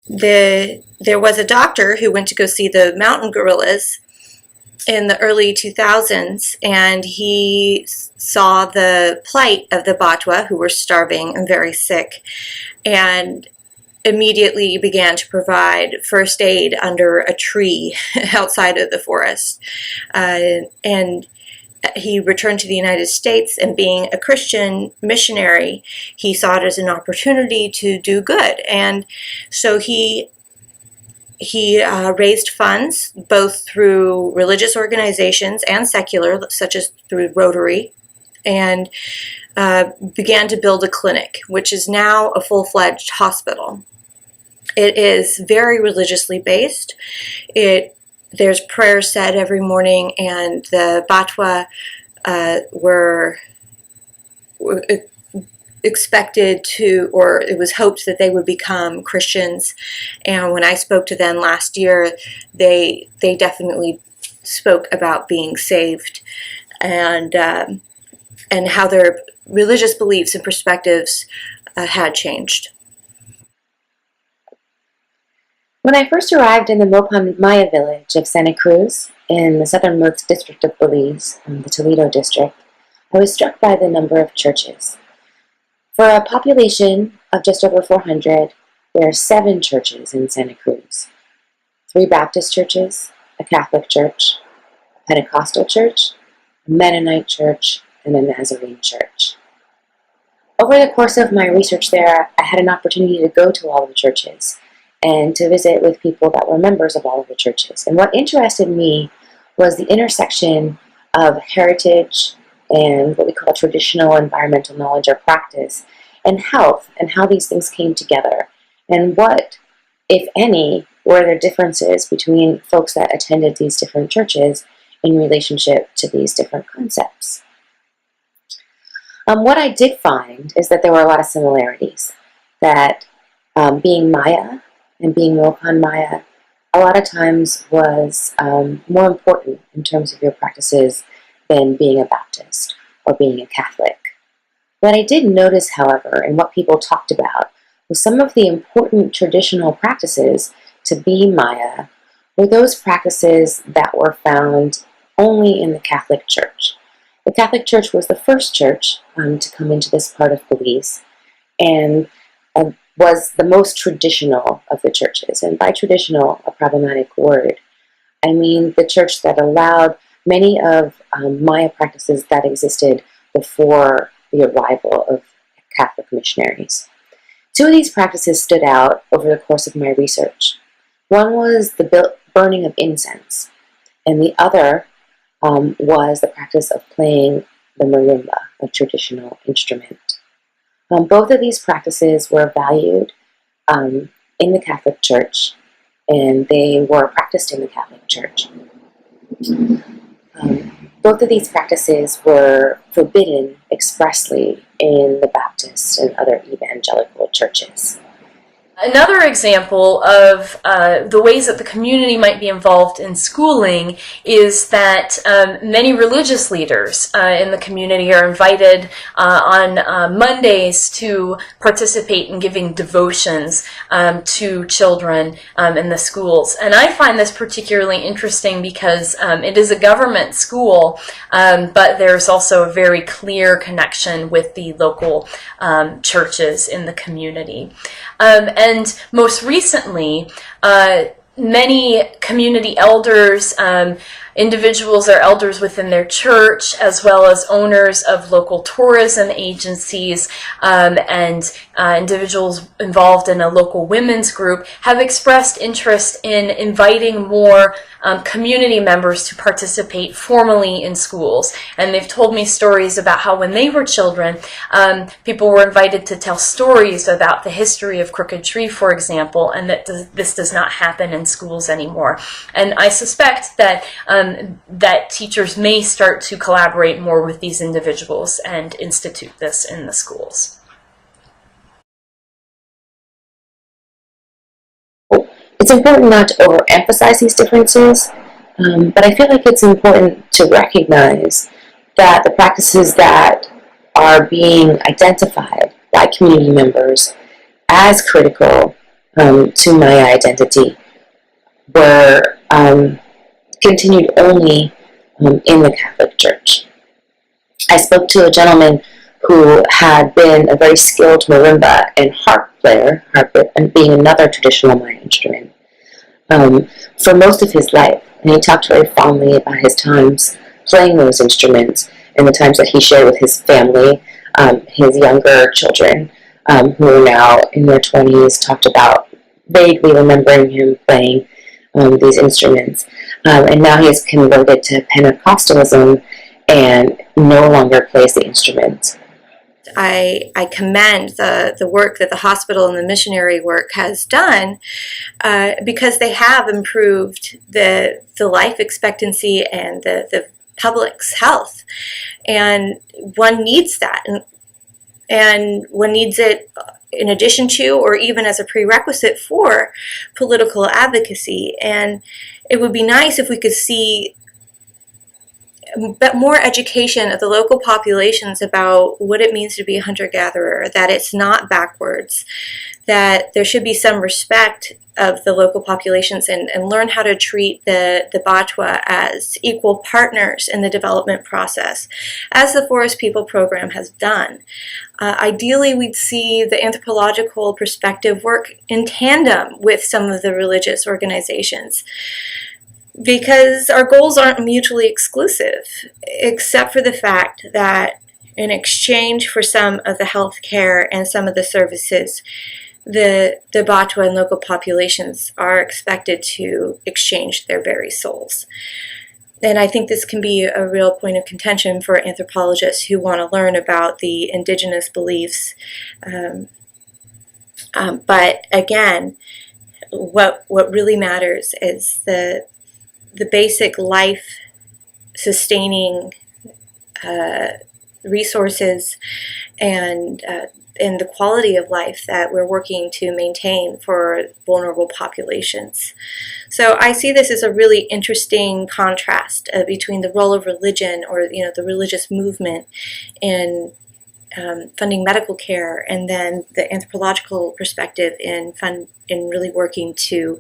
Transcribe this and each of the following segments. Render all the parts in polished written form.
there was a doctor who went to go see the mountain gorillas in the early 2000s, and he saw the plight of the Batwa, who were starving and very sick, and immediately began to provide first aid under a tree outside of the forest. And he returned to the United States, and being a Christian missionary, he saw it as an opportunity to do good. And so he raised funds both through religious organizations and secular, such as through Rotary, and began to build a clinic, which is now a full-fledged hospital. It is very religiously based. There's prayers said every morning, and the Batwa were expected to, or it was hoped that they would become Christians. And when I spoke to them last year, they definitely spoke about being saved, and how their religious beliefs and perspectives had changed. When I first arrived in the Mopan Maya village of Santa Cruz in the southernmost district of Belize, the Toledo district, I was struck by the number of churches. For a population of just over 400, there are 7 churches in Santa Cruz. 3 Baptist churches, a Catholic church, a Pentecostal church, a Mennonite church, and a Nazarene church. Over the course of my research there, I had an opportunity to go to all of the churches and to visit with people that were members of all of the churches. And what interested me was the intersection of heritage and what we call traditional environmental knowledge or practice, and health, and how these things came together, and what, if any, were there differences between folks that attended these different churches in relationship to these different concepts. What I did find is that there were a lot of similarities, that being Maya and being Mopan Maya a lot of times was more important in terms of your practices than being a Baptist or being a Catholic. What I did notice, however, and what people talked about, was some of the important traditional practices to be Maya were those practices that were found only in the Catholic Church. The Catholic Church was the first church to come into this part of Belize, and was the most traditional of the churches. And by traditional, a problematic word, I mean the church that allowed many of Maya practices that existed before the arrival of Catholic missionaries. 2 of these practices stood out over the course of my research. One was the burning of incense, and the other was the practice of playing the marimba, a traditional instrument. Both of these practices were valued in the Catholic Church, and they were practiced in the Catholic Church. Both of these practices were forbidden expressly in the Baptist and other evangelical churches. Another example of the ways that the community might be involved in schooling is that many religious leaders in the community are invited on Mondays to participate in giving devotions to children in the schools. And I find this particularly interesting because it is a government school, but there's also a very clear connection with the local churches in the community. And most recently, many community elders, individuals or elders within their church, as well as owners of local tourism agencies and individuals involved in a local women's group, have expressed interest in inviting more community members to participate formally in schools. And they've told me stories about how when they were children, people were invited to tell stories about the history of Crooked Tree, for example, and that this does not happen in schools anymore. And I suspect that that teachers may start to collaborate more with these individuals and institute this in the schools. It's important not to overemphasize these differences, but I feel like it's important to recognize that the practices that are being identified by community members as critical to my identity were continued only in the Catholic Church. I spoke to a gentleman who had been a very skilled marimba and harp player, harp being another traditional Maya instrument, for most of his life. And he talked very fondly about his times playing those instruments and the times that he shared with his family, his younger children, who are now in their 20s, talked about vaguely remembering him playing these instruments. And now he has converted to Pentecostalism and no longer plays the instruments. I commend the work that the hospital and the missionary work has done, because they have improved the life expectancy and the public's health, and one needs that, and one needs it in addition to, or even as a prerequisite for, political advocacy. And it would be nice if we could see but more education of the local populations about what it means to be a hunter-gatherer, that it's not backwards, that there should be some respect of the local populations, and learn how to treat the Batwa as equal partners in the development process, as the Forest People program has done. Ideally, we'd see the anthropological perspective work in tandem with some of the religious organizations, because our goals aren't mutually exclusive, except for the fact that in exchange for some of the health care and some of the services, the Batwa and local populations are expected to exchange their very souls. And I think this can be a real point of contention for anthropologists who want to learn about the indigenous beliefs. But again, what really matters is the basic life sustaining resources and the quality of life that we're working to maintain for vulnerable populations. So I see this as a really interesting contrast between the role of religion, or the religious movement, in funding medical care, and then the anthropological perspective in really working to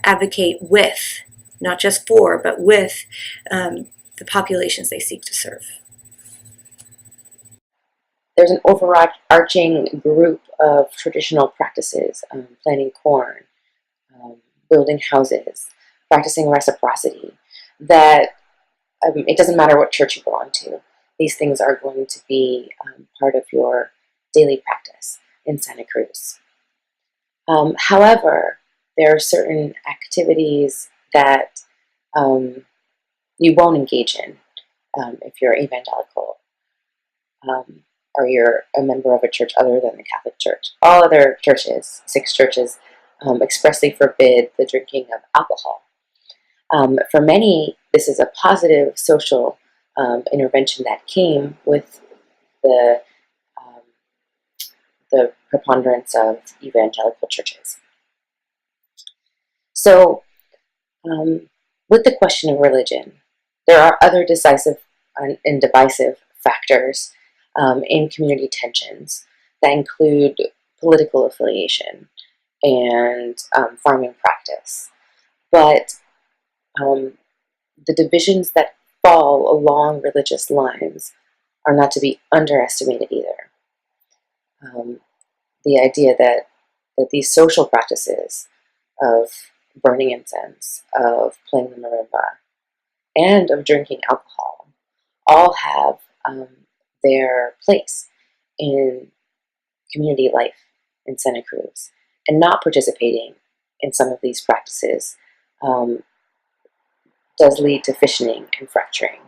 advocate with, not just for, but with the populations they seek to serve. There's an overarching group of traditional practices, planting corn, building houses, practicing reciprocity, that it doesn't matter what church you belong to. These things are going to be part of your daily practice in Santa Cruz. However, there are certain activities that you won't engage in if you're evangelical, or you're a member of a church other than the Catholic Church. All other churches, 6 churches, expressly forbid the drinking of alcohol. For many, this is a positive social intervention that came with the preponderance of evangelical churches. So, with the question of religion, there are other decisive and divisive factors in community tensions that include political affiliation and farming practice. But the divisions that fall along religious lines are not to be underestimated either. The idea that these social practices of burning incense, of playing the marimba, and of drinking alcohol all have their place in community life in Santa Cruz, and not participating in some of these practices does lead to fissioning and fracturing.